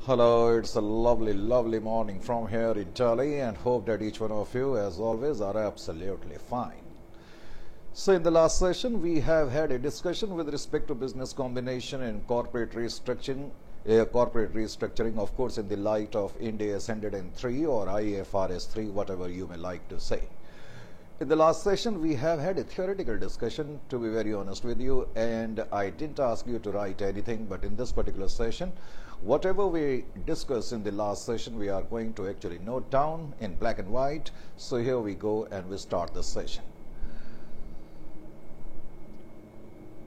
Hello, it's a lovely morning from here in Delhi, and hope that each one of you, as always, are absolutely fine. So, in the last session, we have had a discussion with respect to business combination and corporate restructuring, of course, in the light of Ind AS 103 or IFRS 3, whatever you may like to say. In the last session, we have had a theoretical discussion, to be very honest with you, and I didn't ask you to write anything, but in this particular session, whatever we discussed in the last session, we are going to actually note down in black and white. So here we go and we start the session.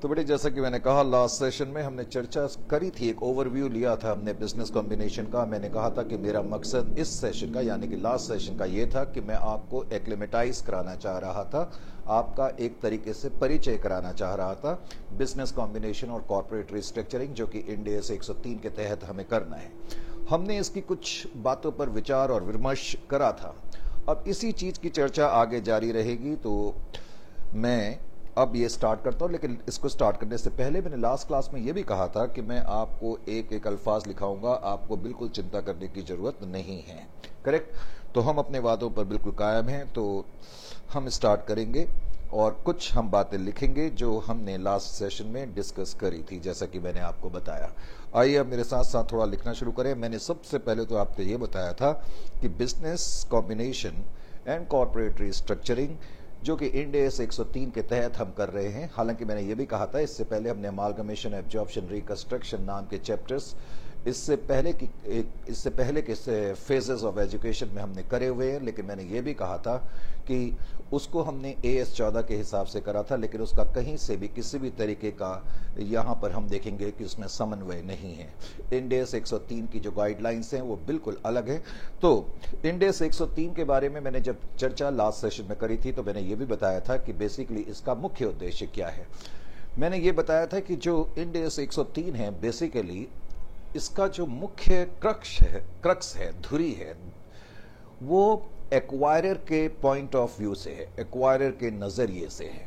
तो बेटे, जैसा कि मैंने कहा, last session में हमने चर्चा करी थी, एक ओवरव्यू लिया था हमने बिजनेस कॉम्बिनेशन का। मैंने कहा था कि मेरा मकसद इस सेशन का, यानी कि लास्ट सेशन का, ये था कि मैं आपको एक्लिमेटाइज कराना चाह रहा था, आपका एक तरीके से परिचय कराना चाह रहा था बिजनेस कॉम्बिनेशन और कॉर्पोरेट रिस्ट्रक्चरिंग, जो कि इंड AS 103 के तहत हमें करना है। हमने इसकी कुछ बातों पर विचार और विमर्श करा था। अब इसी चीज की चर्चा आगे जारी रहेगी। तो मैं अब ये स्टार्ट करता हूँ, लेकिन इसको स्टार्ट करने से पहले मैंने लास्ट क्लास में ये भी कहा था कि मैं आपको एक एक अल्फाज लिखाऊंगा, आपको बिल्कुल चिंता करने की जरूरत नहीं है। करेक्ट? तो हम अपने वादों पर बिल्कुल कायम हैं। तो हम स्टार्ट करेंगे और कुछ हम बातें लिखेंगे जो हमने लास्ट सेशन में डिस्कस करी थी, जैसा कि मैंने आपको बताया। आइए अब मेरे साथ साथ थोड़ा लिखना शुरू करें। मैंने सबसे पहले तो आपको ये बताया था कि business combination and corporate restructuring, जो कि इंड AS 103 के तहत हम कर रहे हैं। हालांकि मैंने ये भी कहा था, इससे पहले हमने अमालगमेशन, एब्जॉर्प्शन, रिकंस्ट्रक्शन नाम के चैप्टर्स इससे पहले के फेजेस ऑफ एजुकेशन में हमने करे हुए हैं। लेकिन मैंने ये भी कहा था कि उसको हमने AS 14 के हिसाब से करा था, लेकिन उसका कहीं से भी किसी भी तरीके का यहाँ पर हम देखेंगे कि उसमें समन्वय नहीं है। इंड AS 103 की जो गाइडलाइंस हैं वो बिल्कुल अलग है। तो इंड AS 103 के बारे में मैंने जब चर्चा लास्ट सेशन में करी थी, तो मैंने ये भी बताया था कि बेसिकली इसका मुख्य उद्देश्य क्या है। मैंने ये बताया था कि जो इंड AS 103 है, बेसिकली इसका जो मुख्य क्रक्स है, धुरी है, वो एक्वायरर के पॉइंट ऑफ व्यू से है, एक्वायरर के नजरिए से है।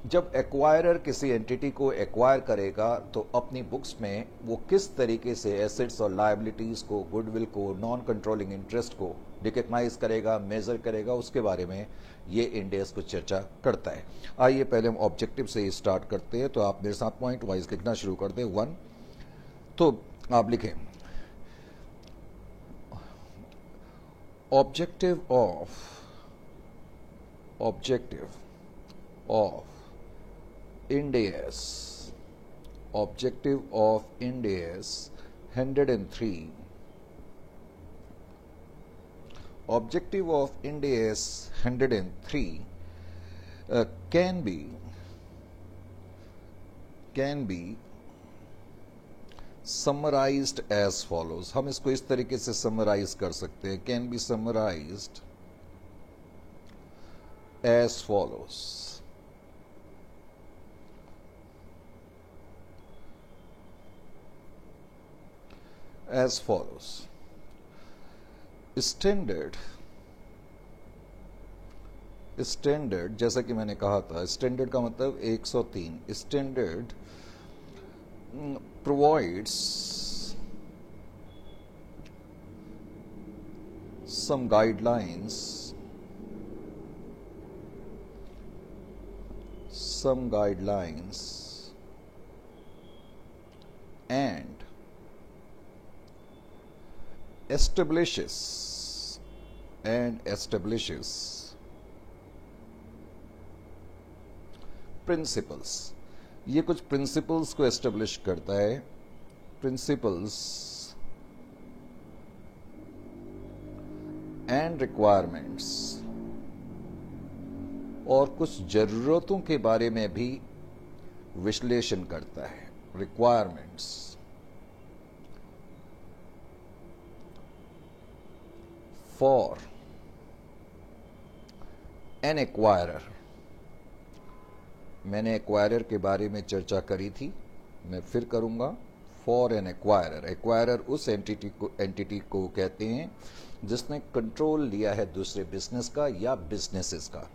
जब एक्वायरर किसी एंटिटी को एक्वायर करेगा तो अपनी बुक्स में वो किस तरीके से एसेट्स और लायबिलिटीज को, गुडविल को, नॉन कंट्रोलिंग इंटरेस्ट को रिकग्नाइज करेगा, मेजर करेगा, उसके बारे में ये इंड AS कुछ चर्चा करता है। आइए पहले हम ऑब्जेक्टिव से स्टार्ट करते हैं। तो आप मेरे साथ पॉइंट वाइज लिखना शुरू कर दें। 1, तो आप लिखें objective of Ind AS, objective of Ind AS 103, objective of Ind AS 103 can be summarized as follows। हम इसको इस तरीके से समराइज कर सकते हैं, can be summarised as follows। as follows, standard जैसा कि मैंने कहा था, स्टैंडर्ड का मतलब 103। Standard provides some guidelines and establishes principles। ये कुछ प्रिंसिपल्स को एस्टेब्लिश करता है, प्रिंसिपल्स एंड रिक्वायरमेंट्स, और कुछ जरूरतों के बारे में भी विश्लेषण करता है। Requirements for an acquirer. मैंने एक्वायरर के बारे में चर्चा करी थी, मैं फिर करूंगा। फॉर एन एक्वायरर, एक्वायरर उस एंटिटी को कहते हैं जिसने कंट्रोल लिया है दूसरे बिजनेस का या बिजनेसेस का।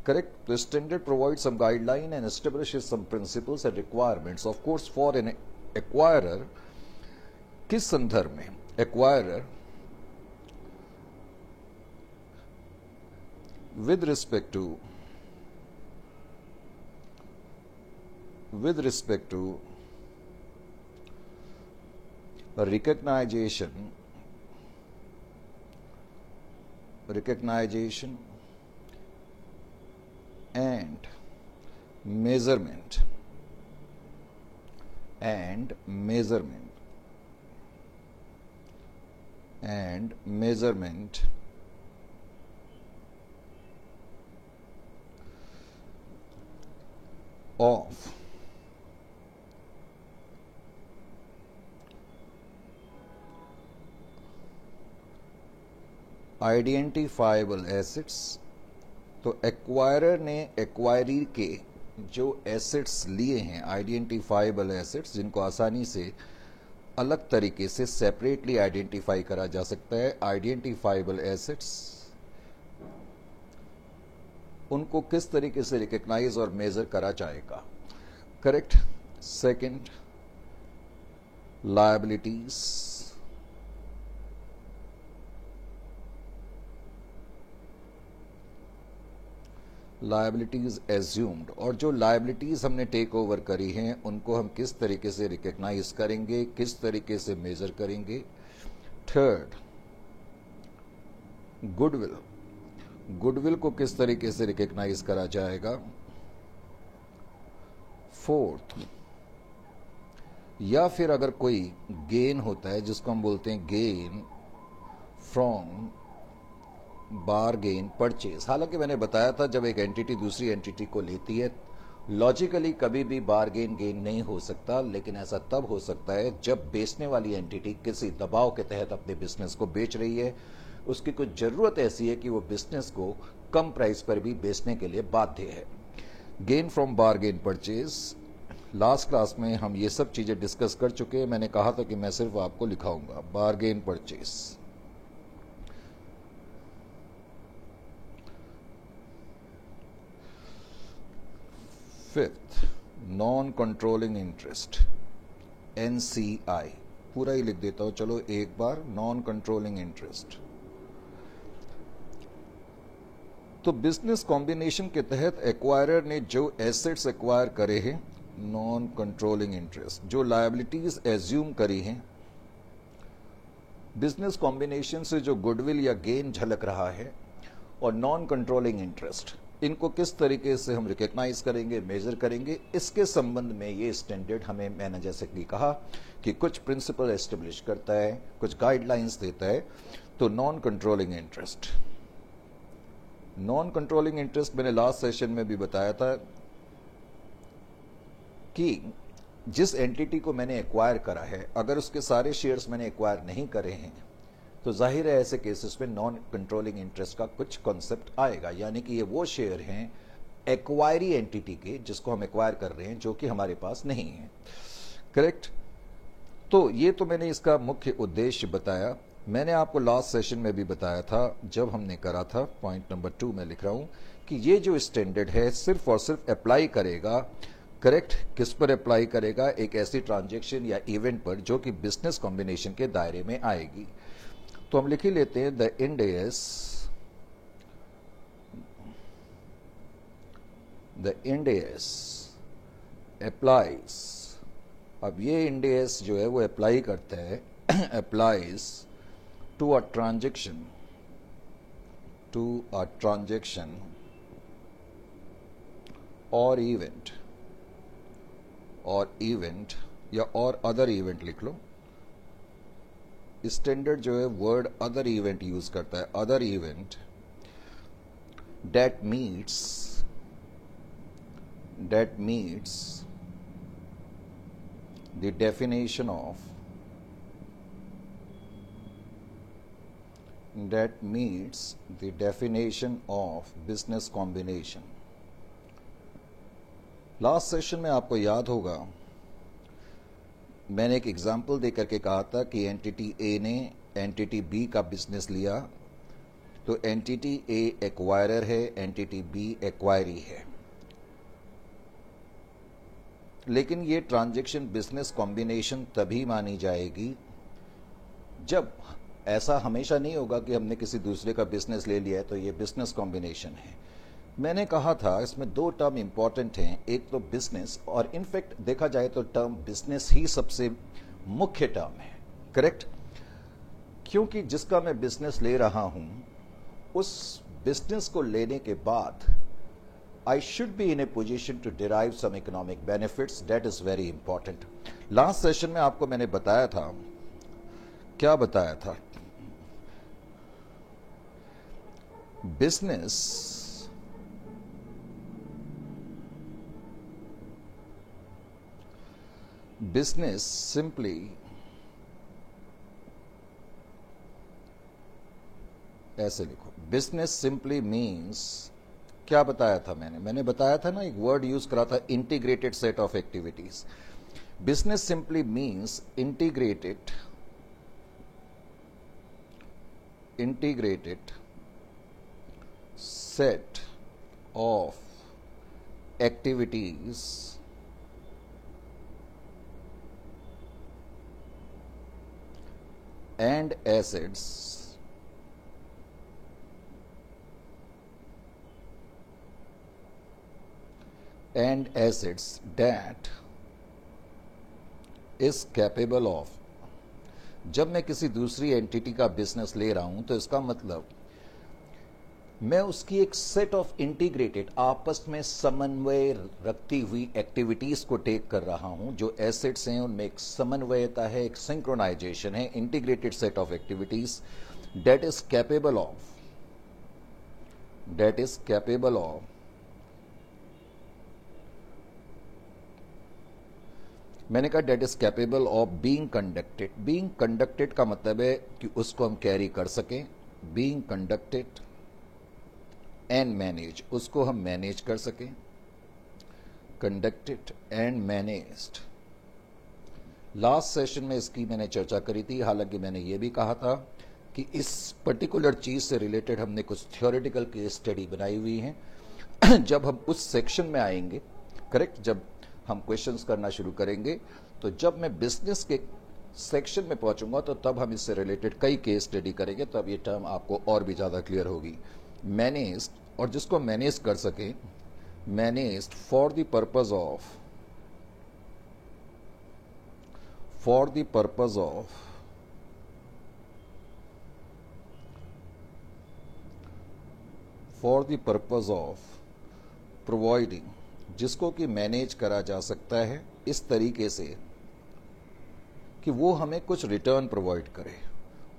करेक्ट? तो standard provide some guideline and establishes some principles and requirements. Of course for an acquirer किस संदर्भ में acquirer with respect to recognition and measurement of identifiable assets. तो एक्वायरर ने एक्वायरी के जो एसेट्स लिए हैं, आइडेंटिफाइबल एसेट्स, जिनको आसानी से अलग तरीके से सेपरेटली आइडेंटिफाई करा जा सकता है, आइडेंटिफाइबल एसेट्स, उनको किस तरीके से रिकग्नाइज और मेजर करा जाएगा। Correct. Second, liabilities, liabilities assumed, और जो लायबिलिटीज हमने टेक ओवर करी हैं उनको हम किस तरीके से रिकग्नाइज करेंगे, किस तरीके से मेजर करेंगे। थर्ड, गुडविल, गुडविल को किस तरीके से रिकग्नाइज करा जाएगा। फोर्थ, या फिर अगर कोई गेन होता है जिसको हम बोलते हैं गेन फ्रॉम बारगेन परचेज। हालांकि मैंने बताया था जब एक एंटिटी दूसरी एंटिटी को लेती है, लॉजिकली कभी भी बारगेन गेन नहीं हो सकता, लेकिन ऐसा तब हो सकता है जब बेचने वाली एंटिटी किसी दबाव के तहत अपने बिजनेस को बेच रही है, उसकी कुछ जरूरत ऐसी है कि वो बिजनेस को कम प्राइस पर भी बेचने के लिए बाध्य है। Gain from bargain purchase. Last class में हम ये सब चीजें डिस्कस कर चुके हैं। मैंने कहा था कि मैं सिर्फ आपको लिखाऊंगा bargain purchase. Fifth, non controlling interest, NCI। पूरा ही लिख देता हूं, चलो एक बार, नॉन कंट्रोलिंग इंटरेस्ट। तो बिजनेस कॉम्बिनेशन के तहत एक्वायरर ने जो एसेट्स एक्वायर करे हैं, नॉन कंट्रोलिंग इंटरेस्ट, जो लायबिलिटीज एज्यूम करी हैं, बिजनेस कॉम्बिनेशन से जो गुडविल या गेन झलक रहा है, और नॉन कंट्रोलिंग इंटरेस्ट, इनको किस तरीके से हम रिकग्नाइज करेंगे, मेजर करेंगे, इसके संबंध में ये स्टैंडर्ड हमें, मैंने जैसे कि कहा कि कुछ प्रिंसिपल एस्टेब्लिश करता है, कुछ गाइडलाइंस देता है। तो non controlling interest, non controlling interest मैंने लास्ट सेशन में भी बताया था कि जिस एंटिटी को मैंने एक्वायर करा है, अगर उसके सारे शेयर्स मैंने एक्वायर नहीं करे हैं तो जाहिर है ऐसे केसेस में नॉन कंट्रोलिंग इंटरेस्ट का कुछ कॉन्सेप्ट आएगा, यानी कि ये वो शेयर हैं एक्वायरी एंटिटी के जिसको हम एक्वायर कर रहे हैं, जो कि हमारे पास नहीं है। करेक्ट। तो ये तो मैंने इसका मुख्य उद्देश्य बताया। मैंने आपको लास्ट सेशन में भी बताया था जब हमने करा था, पॉइंट नंबर 2 में लिख रहा हूं कि ये जो स्टैंडर्ड है सिर्फ और सिर्फ अप्लाई करेगा, करेक्ट, किस पर अप्लाई करेगा, एक ऐसी ट्रांजैक्शन या इवेंट पर जो कि बिजनेस कॉम्बिनेशन के दायरे में आएगी। तो हम लिख ही लेते हैं द इंड एस अप्लाइज। अब ये इंड एस जो है वो अप्लाई करता है, अप्लाइज टू अ ट्रांजैक्शन और इवेंट या और अदर इवेंट लिख लो। स्टैंडर्ड जो है वर्ड अदर इवेंट यूज करता है, other event that meets the definition of business combination। Last session में आपको याद होगा मैंने एक एग्जाम्पल देकर के कहा था कि एंटिटी ए ने एंटिटी बी का बिजनेस लिया, तो एंटिटी ए एक्वायरर है, एंटिटी बी एक्वायरी है, लेकिन ये ट्रांजैक्शन बिजनेस कॉम्बिनेशन तभी मानी जाएगी जब ऐसा हमेशा नहीं होगा कि हमने किसी दूसरे का बिजनेस ले लिया है तो ये बिजनेस कॉम्बिनेशन है। मैंने कहा था इसमें दो टर्म इंपॉर्टेंट हैं, एक तो बिजनेस, और इनफैक्ट देखा जाए तो टर्म बिजनेस ही सबसे मुख्य टर्म है, करेक्ट? क्योंकि जिसका मैं बिजनेस ले रहा हूं उस बिजनेस को लेने के बाद I should be in a position to derive some economic benefits. That is very important. Last session में आपको मैंने बताया था, क्या बताया था? बिजनेस सिंपली ऐसे लिखो, बिजनेस सिंपली मीन्स, क्या बताया था मैंने बताया था ना, एक वर्ड यूज करा था, integrated set of activities. Business simply means integrated set of activities and assets that is capable of। जब मैं किसी दूसरी एंटिटी का बिजनेस ले रहा हूं तो इसका मतलब मैं उसकी एक सेट ऑफ इंटीग्रेटेड, आपस में समन्वय रखती हुई एक्टिविटीज को टेक कर रहा हूं। जो एसेट्स हैं उनमें एक समन्वयता है, एक सिंक्रोनाइजेशन है, integrated set of activities that is capable of मैंने कहा that is capable of being conducted. Being conducted का मतलब है कि उसको हम कैरी कर सकें। बीइंग कंडक्टेड एंड मैनेज, उसको हम मैनेज कर सकें। Conducted and managed. Last session में इसकी मैंने चर्चा करी थी, हालांकि मैंने ये भी कहा था कि इस पर्टिकुलर चीज से रिलेटेड हमने कुछ थ्योरेटिकल केस स्टडी बनाई हुई है। जब हम उस सेक्शन में आएंगे, करेक्ट, जब हम क्वेश्चंस करना शुरू करेंगे, तो जब मैं बिजनेस के सेक्शन में पहुंचूंगा तो तब हम इससे रिलेटेड कई केस स्टडी करेंगे, तब ये टर्म आपको और भी ज्यादा क्लियर होगी। मैनेज्ड, और जिसको मैनेज कर सके, managed for the purpose of providing, जिसको कि मैनेज करा जा सकता है इस तरीके से कि वो हमें कुछ रिटर्न प्रोवाइड करे।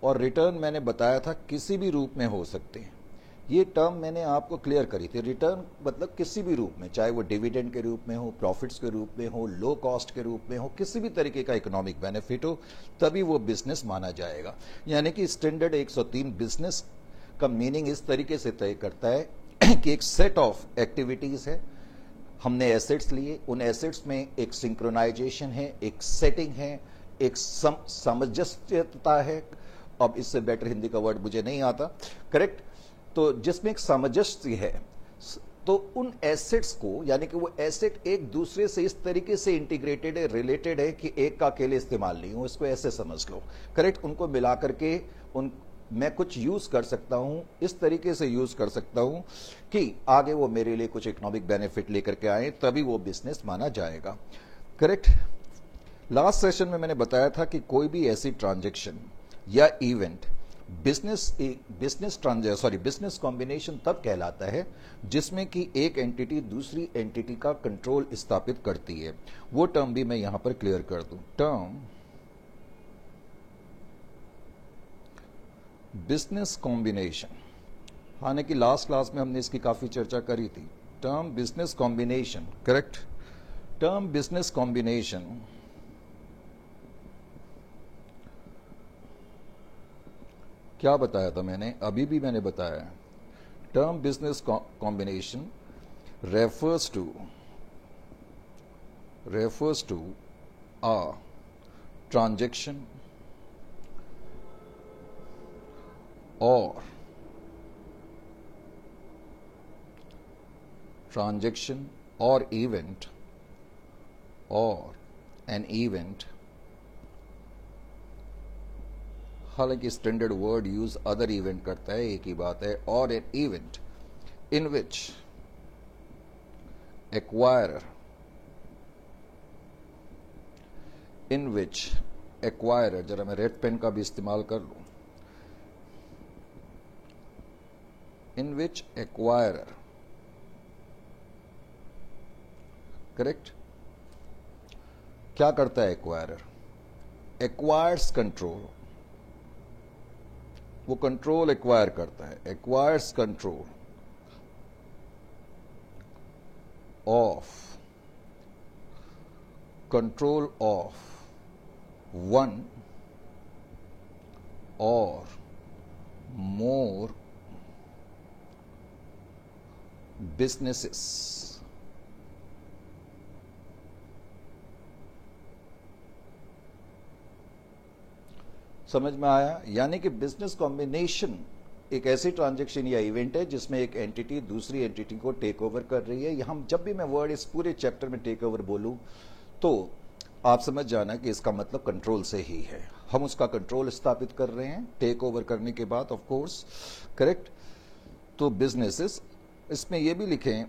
और रिटर्न मैंने बताया था किसी भी रूप में हो सकते हैं। ये टर्म मैंने आपको क्लियर करी थी। रिटर्न मतलब किसी भी रूप में, चाहे वो डिविडेंड के रूप में हो, प्रॉफिट्स के रूप में हो, लो कॉस्ट के रूप में हो, किसी भी तरीके का इकोनॉमिक बेनिफिट हो, तभी वो बिजनेस माना जाएगा। यानी कि स्टैंडर्ड 103 बिजनेस का मीनिंग इस तरीके से तय करता है कि एक सेट ऑफ एक्टिविटीज है, हमने एसेट्स लिए, उन एसेट्स में एक सिंक्रोनाइजेशन है, एक सेटिंग है, एक सामंजस्यता है। अब इससे बेटर हिंदी का वर्ड मुझे नहीं आता, करेक्ट? तो जिसमें एक सामंजस्य है, तो उन एसेट्स को, यानी कि वो एसेट एक दूसरे से इस तरीके से इंटीग्रेटेड है, रिलेटेड है कि एक का अकेले इस्तेमाल नहीं हो, इसको ऐसे समझ लो, करेक्ट? उनको मिला करके मैं कुछ यूज कर सकता हूं, इस तरीके से यूज कर सकता हूं कि आगे वो मेरे लिए कुछ इकोनॉमिक बेनिफिट लेकर के आए, तभी वो बिजनेस माना जाएगा, करेक्ट? लास्ट सेशन में मैंने बताया था कि कोई भी ऐसी ट्रांजैक्शन या इवेंट बिजनेस कॉम्बिनेशन तब कहलाता है जिसमें कि एक एंटिटी दूसरी एंटिटी का कंट्रोल स्थापित करती है। वो टर्म भी मैं यहां पर क्लियर कर दूं। टर्म बिजनेस कॉम्बिनेशन, हालांकि लास्ट क्लास में हमने इसकी काफी चर्चा करी थी। Term business combination, correct? Term business combination क्या बताया था मैंने? अभी भी मैंने बताया। Term business combination refers to a transaction or event or an event हालांकि standard word use other event करता है, एक ही बात है। और an event in which acquirer जरा मैं रेड पेन का भी इस्तेमाल कर लूं, इन विच एक्वायरर, करेक्ट। क्या करता है एक्वायरर? एक्वायर्स कंट्रोल, वो कंट्रोल एक्वायर करता है, एक्वायर्स कंट्रोल ऑफ वन और मोर businesses। समझ में आया? यानी कि बिजनेस कॉम्बिनेशन एक ऐसी ट्रांजैक्शन या इवेंट है जिसमें एक एंटिटी दूसरी एंटिटी को टेक ओवर कर रही है। हम जब भी मैं वर्ड इस पूरे चैप्टर में टेक ओवर बोलूं तो आप समझ जाना कि इसका मतलब कंट्रोल से ही है। हम उसका कंट्रोल स्थापित कर रहे हैं टेक ओवर करने के बाद, ऑफ कोर्स, करेक्ट। तो बिजनेसेस, इसमें यह भी लिखें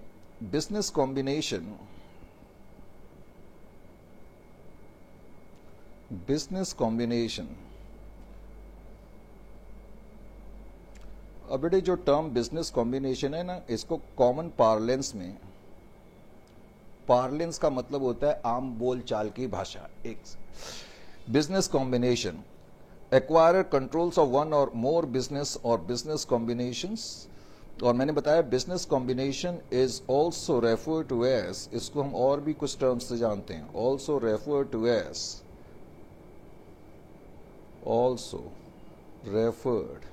बिजनेस कॉम्बिनेशन, अब बेटे जो टर्म बिजनेस कॉम्बिनेशन है ना, इसको कॉमन पार्लेंस में, पार्लेंस का मतलब होता है आम बोल चाल की भाषा। एक business combination, acquirer controls of one और मोर बिजनेस और बिजनेस कॉम्बिनेशंस। और मैंने बताया business combination is also refer to as, इसको हम और भी कुछ टर्म्स से जानते हैं, also refer to as, also referred,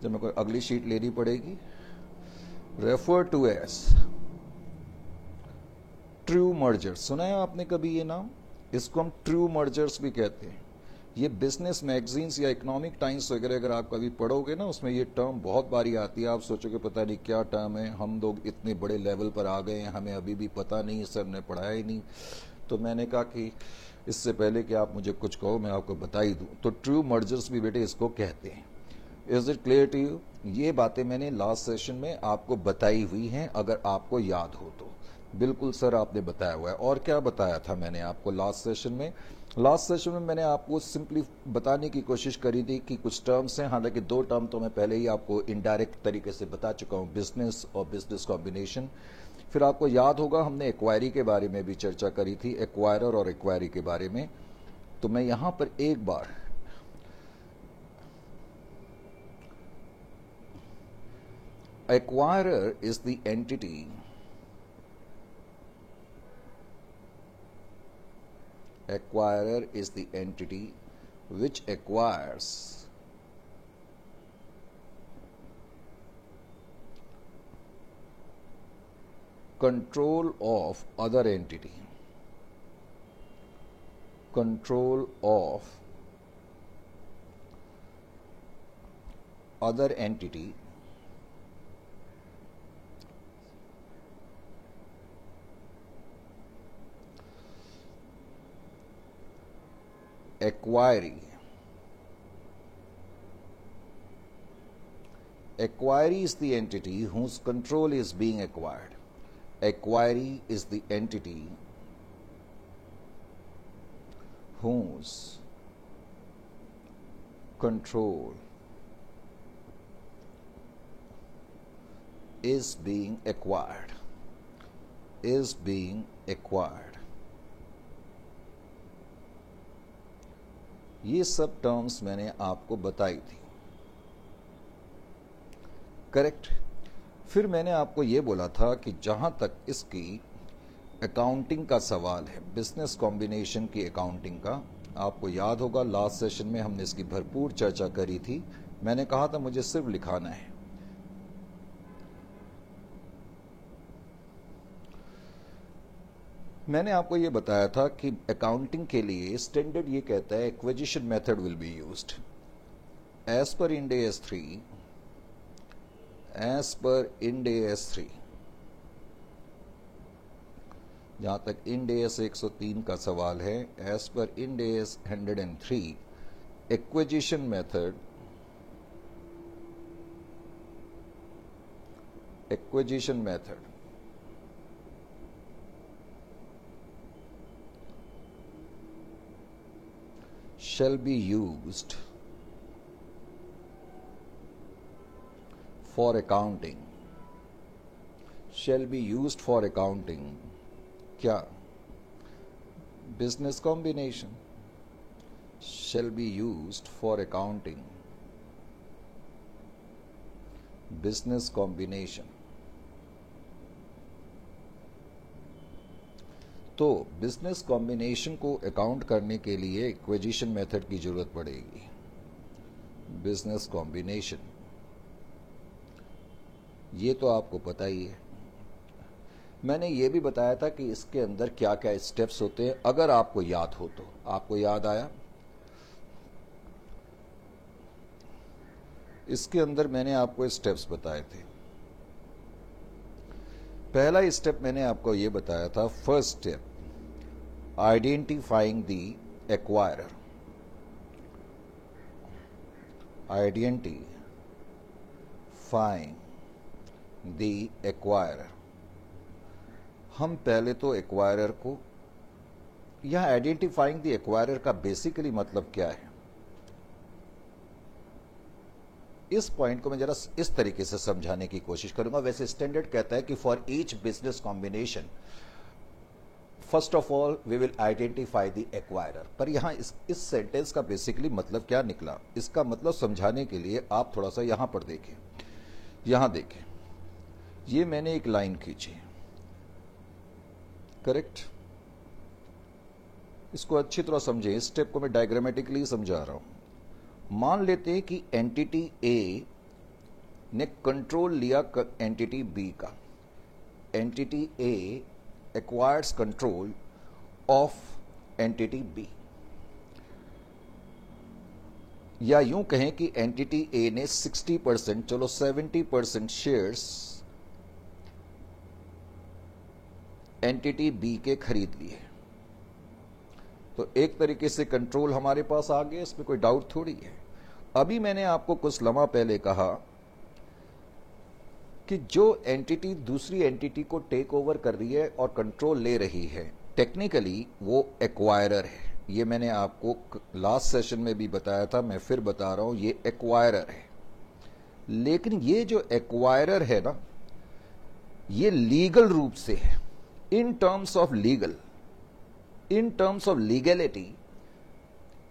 जब मेरे को अगली शीट लेनी पड़ेगी, refer to as true mergers. सुना है आपने कभी ये नाम? इसको हम ट्रू मर्जर्स भी कहते हैं। ये बिजनेस मैगजीन्स या इकोनॉमिक टाइम्स वगैरह अगर आप कभी पढ़ोगे ना, उसमें ये टर्म बहुत बारी आती है। आप सोचोगे पता नहीं क्या टर्म है, हम लोग इतने बड़े लेवल पर आ गए हैं, हमें अभी भी पता नहीं, सर ने पढ़ाया ही नहीं। तो मैंने कहा कि इससे पहले कि आप मुझे कुछ कहो मैं आपको बता ही दूं। तो ट्रू मर्जर्स भी बेटे इसको कहते हैं। Is it clear to you? ये बातें मैंने लास्ट सेशन में आपको बताई हुई हैं, अगर आपको याद हो तो। बिल्कुल सर आपने बताया हुआ है। और क्या बताया था मैंने आपको लास्ट सेशन में? लास्ट सेशन में मैंने आपको सिंपली बताने की कोशिश करी थी कि कुछ टर्म्स हैं, हालांकि दो टर्म तो मैं पहले ही आपको इनडायरेक्ट तरीके से बता चुका हूं, बिजनेस और बिजनेस कॉम्बिनेशन। फिर आपको याद होगा हमने एक्वायरी के बारे में भी चर्चा करी थी, एक्वायरर और एक्वायरी के बारे में। तो मैं यहां पर एक बार acquirer is the entity which acquires control of other entity, Acquiry is the entity whose control is being acquired. Acquiry is the entity whose control is being acquired. ये सब टर्म्स मैंने आपको बताई थी, करेक्ट। फिर मैंने आपको ये बोला था कि जहां तक इसकी अकाउंटिंग का सवाल है, बिजनेस कॉम्बिनेशन की अकाउंटिंग का, आपको याद होगा लास्ट सेशन में हमने इसकी भरपूर चर्चा करी थी। मैंने कहा था मुझे सिर्फ लिखाना है। मैंने आपको ये बताया था कि अकाउंटिंग के लिए स्टैंडर्ड ये कहता है acquisition method will be used as per Ind AS 3। जहां तक इंड AS 103 का सवाल है, as per Ind AS 103 acquisition method shall be used for accounting क्या business combination shall be used for accounting business combination। तो business combination को account करने के लिए एक्विजिशन मेथड की जरूरत पड़ेगी। बिजनेस कॉम्बिनेशन ये तो आपको पता ही है। मैंने ये भी बताया था कि इसके अंदर क्या क्या स्टेप्स होते हैं, अगर आपको याद हो तो। आपको याद आया? इसके अंदर मैंने आपको स्टेप्स बताए थे। पहला स्टेप मैंने आपको ये बताया था, first step identifying the acquirer. Identifying the acquirer. हम पहले तो एक्वायरर को, यहां आइडेंटिफाइंग द एक्वायरर का बेसिकली मतलब क्या है, इस पॉइंट को मैं जरा इस तरीके से समझाने की कोशिश करूंगा। वैसे स्टैंडर्ड कहता है कि for each business combination first of all we will identify the acquirer. पर यहां इस सेंटेंस का बेसिकली मतलब क्या निकला, इसका मतलब समझाने के लिए आप थोड़ा सा यहां पर देखें। यहां देखें, ये मैंने एक लाइन खींची, करेक्ट। इसको अच्छी तरह समझें, इस स्टेप को मैं डायग्रामेटिकली समझा रहा हूं। मान लेते हैं कि एंटिटी ए ने कंट्रोल लिया एंटिटी बी का। Entity A acquires control of entity B, या यूं कहें कि एंटिटी ए ने 60%, चलो 70% शेयर्स एंटिटी बी के खरीद लिए। तो एक तरीके से कंट्रोल हमारे पास आ गया, इसमें कोई डाउट थोड़ी है। अभी मैंने आपको कुछ लम्हा पहले कहा कि जो एंटिटी दूसरी एंटिटी को टेक ओवर कर रही है और कंट्रोल ले रही है, टेक्निकली वो एक्वायरर है। ये मैंने आपको लास्ट सेशन में भी बताया था, मैं फिर बता रहा हूं, ये एक्वायरर है। लेकिन ये जो एक्वायरर है ना, ये लीगल रूप से है, in terms of legality,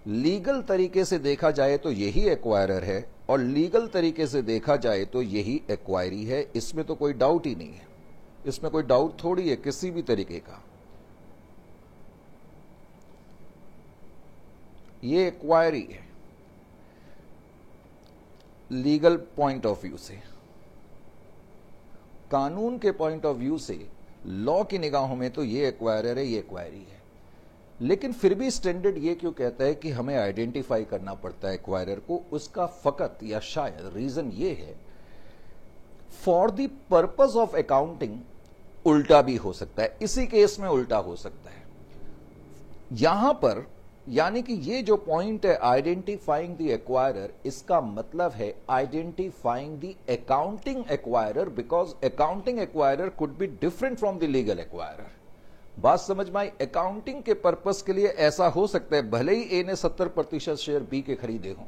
legal तरीके से देखा जाए तो यही एक्वायरर है, और लीगल तरीके से देखा जाए तो यही एक्वायरी है। इसमें तो कोई डाउट ही नहीं है, इसमें कोई डाउट थोड़ी है किसी भी तरीके का। ये एक्वायरी है लीगल पॉइंट ऑफ व्यू से, कानून के पॉइंट ऑफ व्यू से, लॉ की निगाहों में तो ये एक्वायरर है, ये एक्वायरी है। लेकिन फिर भी स्टैंडर्ड ये क्यों कहता है कि हमें आइडेंटिफाई करना पड़ता है एक्वायरर को? उसका फकत या शायद रीजन ये है, for the purpose of accounting उल्टा भी हो सकता है, इसी केस में उल्टा हो सकता है। यहां पर यानी कि ये जो पॉइंट है आइडेंटिफाइंग द एक्वायरर, इसका मतलब है identifying the accounting acquirer, because accounting acquirer could be different from the legal acquirer. बात समझ में आई? अकाउंटिंग के पर्पस के लिए ऐसा हो सकता है, भले ही ए ने 70% शेयर बी के खरीदे हों,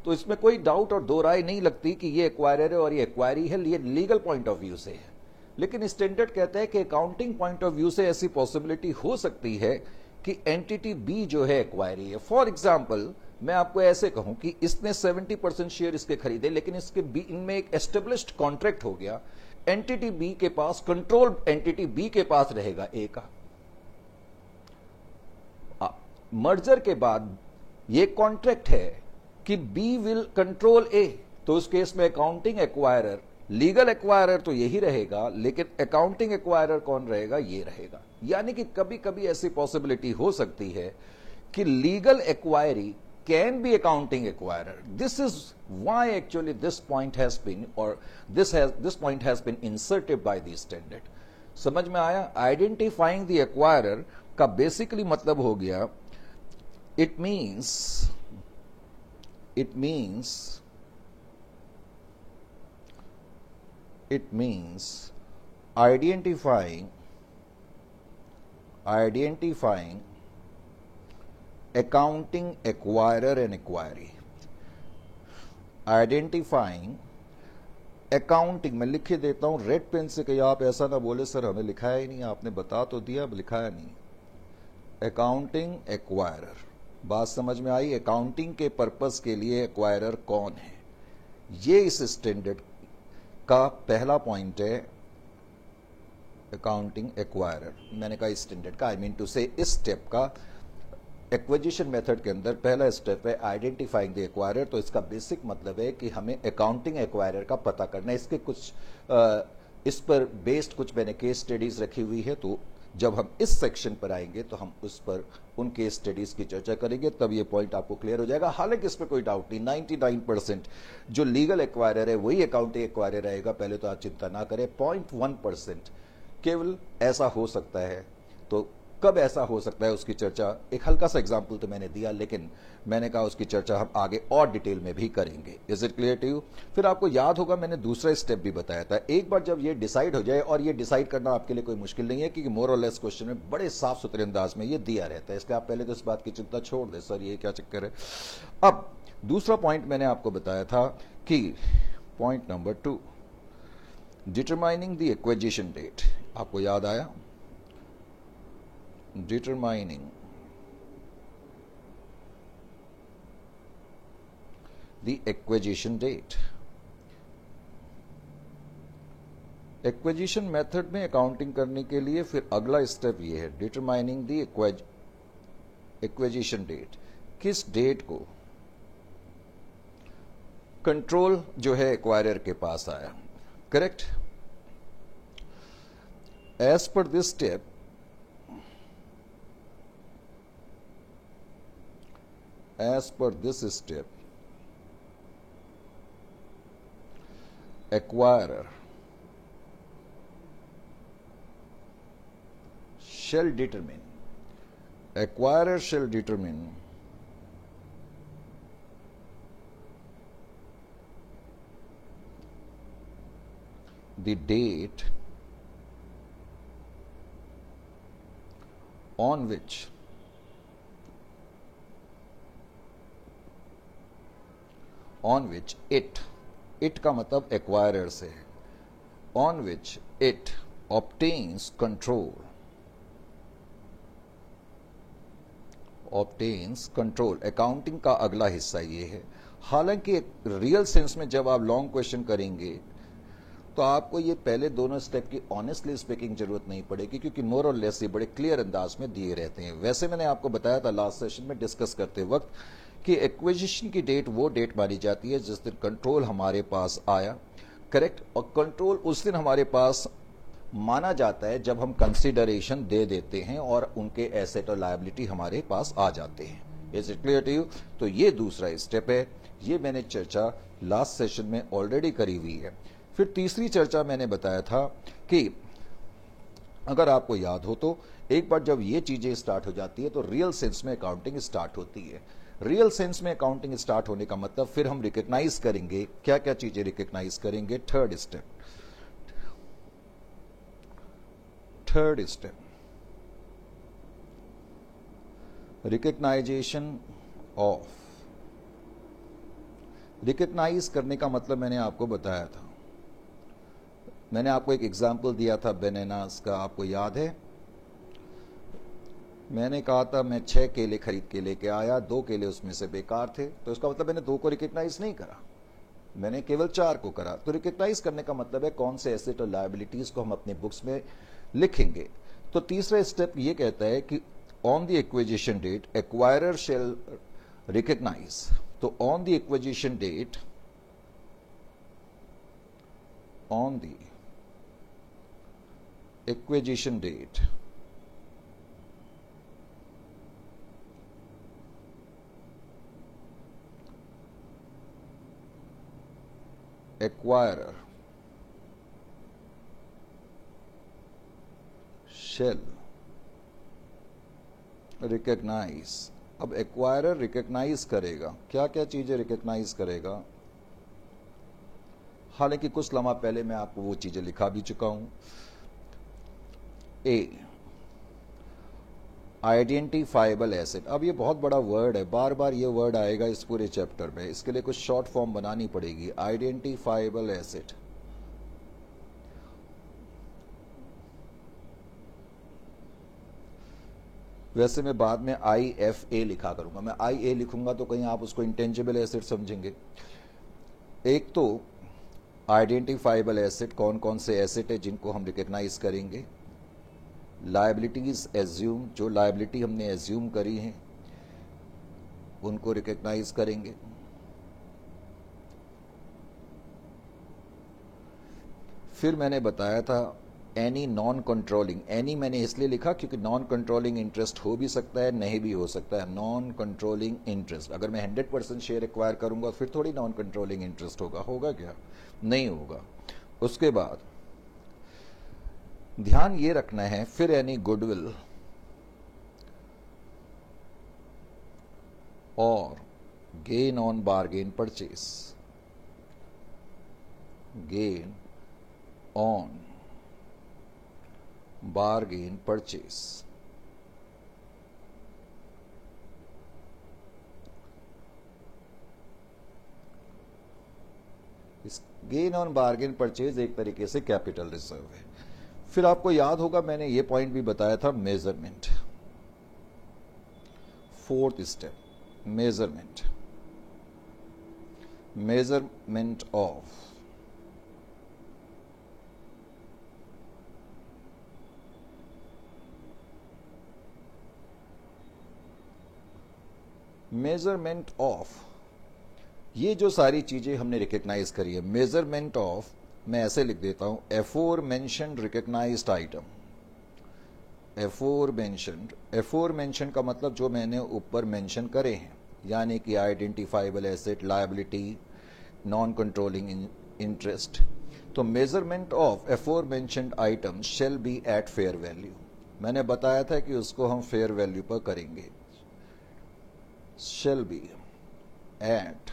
तो इसमें कोई डाउट और दो राय नहीं लगती कि ये एक्वायरर है और ये एक्वायरी है, ये लीगल पॉइंट ऑफ व्यू से है। लेकिन स्टैंडर्ड कहता है कि अकाउंटिंग पॉइंट ऑफ व्यू से ऐसी पॉसिबिलिटी हो सकती है कि एंटिटी बी जो है एक्वायरी है। फॉर एग्जाम्पल मैं आपको ऐसे कहूं कि इसने 70% शेयर इसके खरीदे, लेकिन इसके बी इनमें एक एस्टेब्लिश्ड कॉन्ट्रैक्ट हो गया, एंटिटी बी के पास कंट्रोल एंटिटी बी के पास रहेगा ए का। मर्जर के बाद ये कॉन्ट्रैक्ट है कि बी विल कंट्रोल ए, तो उस केस में अकाउंटिंग एक्वायरर, लीगल एक्वायरर तो यही रहेगा, लेकिन अकाउंटिंग एक्वायरर कौन रहेगा? ये रहेगा। यानी कि कभी कभी ऐसी पॉसिबिलिटी हो सकती है कि legal acquiree can be accounting acquirer. This is why actually this point has been, or this point has been inserted by the standard. समझ में आया? Identifying the acquirer का basically मतलब हो गया, it means it means identifying accounting acquirer and acquiree. Identifying accounting, मैं लिख के देता हूं रेड पेन से, कहीं आप ऐसा ना बोले सर हमें लिखाया ही नहीं, आपने बता तो दिया अब लिखाया नहीं। अकाउंटिंग एक्वायरर, बात समझ में आई? अकाउंटिंग के पर्पस के लिए एक्वायरर कौन है, ये इस स्टैंडर्ड का पहला पॉइंट है। अकाउंटिंग एक्वायरर, मैंने कहा स्टैंडर्ड का, आई मीन टू से इस स्टेप का एक्विजिशन मेथड के अंदर पहला स्टेप है आइडेंटिफाइंग द एक्वायरर। तो इसका बेसिक मतलब है कि हमें अकाउंटिंग एक्वायरर का पता करना है। इसके कुछ इस पर बेस्ड कुछ मैंने केस स्टडीज रखी हुई है, तो जब हम इस सेक्शन पर आएंगे तो हम उस पर उन केस स्टडीज की चर्चा करेंगे, तब ये पॉइंट आपको क्लियर हो जाएगा। हालांकि इस पर कोई डाउट नहीं, 99% जो लीगल एक्वायरर है वही अकाउंटिंग एक्वायरर रहेगा, पहले तो आप चिंता ना करें। 0.1% केवल ऐसा हो सकता है, तो कब ऐसा हो सकता है उसकी चर्चा, एक हल्का सा एग्जांपल तो मैंने दिया, लेकिन मैंने कहा उसकी चर्चा हम आगे और डिटेल में भी करेंगे। Is it clear to you? फिर आपको याद होगा मैंने दूसरा स्टेप भी बताया था। एक बार जब ये डिसाइड हो जाए, और ये डिसाइड करना आपके लिए कोई मुश्किल नहीं है, क्योंकि मोर और लेस क्वेश्चन में बड़े साफ सुथरे अंदाज में ये दिया रहता है, इसलिए आप पहले तो इस बात की चिंता छोड़ दें, सर ये क्या चक्कर है। अब दूसरा पॉइंट मैंने आपको बताया था कि point number 2, determining the acquisition date, आपको याद आया? Determining the acquisition date. Acquisition method में अकाउंटिंग करने के लिए फिर अगला स्टेप ये है, डिटरमाइनिंग द एक्विजिशन डेट। किस डेट को कंट्रोल जो है एक्वायरर के पास आया, correct? As per this step, as per this step, acquirer shall determine the date on which it का मतलब एक्वायरर से है, on which it obtains control accounting का अगला हिस्सा ये है। हालांकि रियल सेंस में जब आप लॉन्ग क्वेश्चन करेंगे तो आपको ये पहले दोनों स्टेप की ऑनेस्टली स्पीकिंग जरूरत नहीं पड़ेगी, क्योंकि मोर और लेस ये बड़े क्लियर अंदाज में दिए रहते हैं। वैसे मैंने आपको बताया था लास्ट सेशन में डिस्कस करते वक्त कि एक्विजिशन की डेट वो डेट मानी जाती है जिस दिन कंट्रोल हमारे पास आया, करेक्ट? और कंट्रोल उस दिन हमारे पास माना जाता है जब हम कंसीडरेशन दे देते हैं और उनके एसेट और लायबिलिटी हमारे पास आ जाते हैं। Is it clear to you? तो ये दूसरा स्टेप है, ये मैंने चर्चा लास्ट सेशन में ऑलरेडी करी हुई है। फिर तीसरी चर्चा मैंने बताया था कि अगर आपको याद हो तो एक बार जब ये चीजें स्टार्ट हो जाती है तो रियल सेंस में अकाउंटिंग स्टार्ट होती है। रियल सेंस में अकाउंटिंग स्टार्ट होने का मतलब फिर हम रिकॉग्नाइज करेंगे, क्या क्या चीजें रिकॉग्नाइज करेंगे। Third step recognition of, recognise करने का मतलब मैंने आपको बताया था, मैंने आपको एक एग्जांपल दिया था बनानास का, आपको याद है? मैंने कहा था मैं 6 केले खरीद के लेके आया, 2 केले उसमें से बेकार थे, तो इसका मतलब मैंने 2 को रिकॉग्नाइज नहीं करा, मैंने केवल 4 को करा। तो रिकॉग्नाइज करने का मतलब है कौन से एसेट और लायबिलिटीज को हम अपने बुक्स में लिखेंगे। तो तीसरा स्टेप ये कहता है कि on the acquisition date acquirer shall recognise. तो on the acquisition date, on the acquisition date acquirer shall recognize अब एक्वायरर रिकॉग्नाइज करेगा, क्या क्या चीजें रिकॉग्नाइज करेगा। हालांकि कुछ लम्हा पहले मैं आपको वो चीजें लिखा भी चुका हूं। ए, आइडेंटिफाइबल एसेट। अब ये बहुत बड़ा वर्ड है, बार बार ये वर्ड आएगा इस पूरे चैप्टर में, इसके लिए कुछ शॉर्ट फॉर्म बनानी पड़ेगी। आइडेंटिफाइबल एसेट, वैसे मैं बाद में IFA लिखा करूंगा, मैं IA लिखूंगा तो कहीं आप उसको इंटेंजिबल एसेट समझेंगे। एक तो आइडेंटिफाइबल एसेट, कौन कौन से एसेट है जिनको हम रिकॉग्नाइज करेंगे। लायबिलिटीज एज्यूम, जो लायबिलिटी हमने एज्यूम करी है उनको रिकॉग्नाइज करेंगे। फिर मैंने बताया था एनी नॉन कंट्रोलिंग, एनी मैंने इसलिए लिखा क्योंकि नॉन कंट्रोलिंग इंटरेस्ट हो भी सकता है, नहीं भी हो सकता है। नॉन कंट्रोलिंग इंटरेस्ट, अगर मैं 100% शेयर एक्वायर करूंगा फिर थोड़ी नॉन कंट्रोलिंग इंटरेस्ट होगा, होगा क्या, नहीं होगा। उसके बाद ध्यान ये रखना है, फिर एनी गुडविल और gain on bargain purchase, gain on bargain purchase. इस गेन ऑन बारगेन परचेज एक तरीके से कैपिटल रिजर्व है। फिर आपको याद होगा मैंने ये पॉइंट भी बताया था, measurement. Fourth step, measurement, measurement of measurement of, ये जो सारी चीजें हमने रिकॉग्नाइज करी है, मेजरमेंट ऑफ मैं ऐसे लिख देता हूं, एफोर मेंशन्ड रिकॉग्नाइज्ड आइटम। एफोर मेंशन्ड का मतलब जो मैंने ऊपर मेंशन करे हैं, यानी कि identifiable asset, liability, non controlling interest. तो measurement of aforementioned item shall be at fair value. मैंने बताया था कि उसको हम फेयर वैल्यू पर करेंगे। शेल बी एट,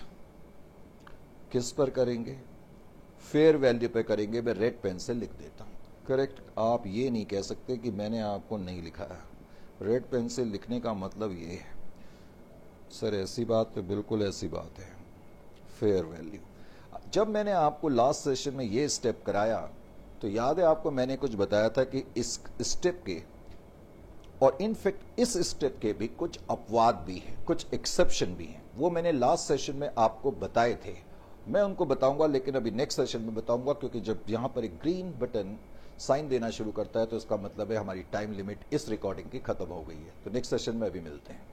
किस पर करेंगे, फेयर वैल्यू पे करेंगे। मैं रेड पेन से लिख देता हूं, करेक्ट। आप ये नहीं कह सकते कि मैंने आपको नहीं लिखा है। रेड पेन से लिखने का मतलब ये है, सर ऐसी बात तो बिल्कुल ऐसी बात है, फेयर वैल्यू। जब मैंने आपको लास्ट सेशन में ये स्टेप कराया तो याद है आपको मैंने कुछ बताया था कि इस स्टेप के, और इनफैक्ट इस स्टेप के भी कुछ अपवाद भी हैं, कुछ एक्सेप्शन भी हैं। वो मैंने लास्ट सेशन में आपको बताए थे, मैं उनको बताऊंगा लेकिन अभी नेक्स्ट सेशन में बताऊंगा, क्योंकि जब यहां पर एक ग्रीन बटन साइन देना शुरू करता है तो इसका मतलब है हमारी टाइम लिमिट इस रिकॉर्डिंग की खत्म हो गई है। तो नेक्स्ट सेशन में अभी मिलते हैं।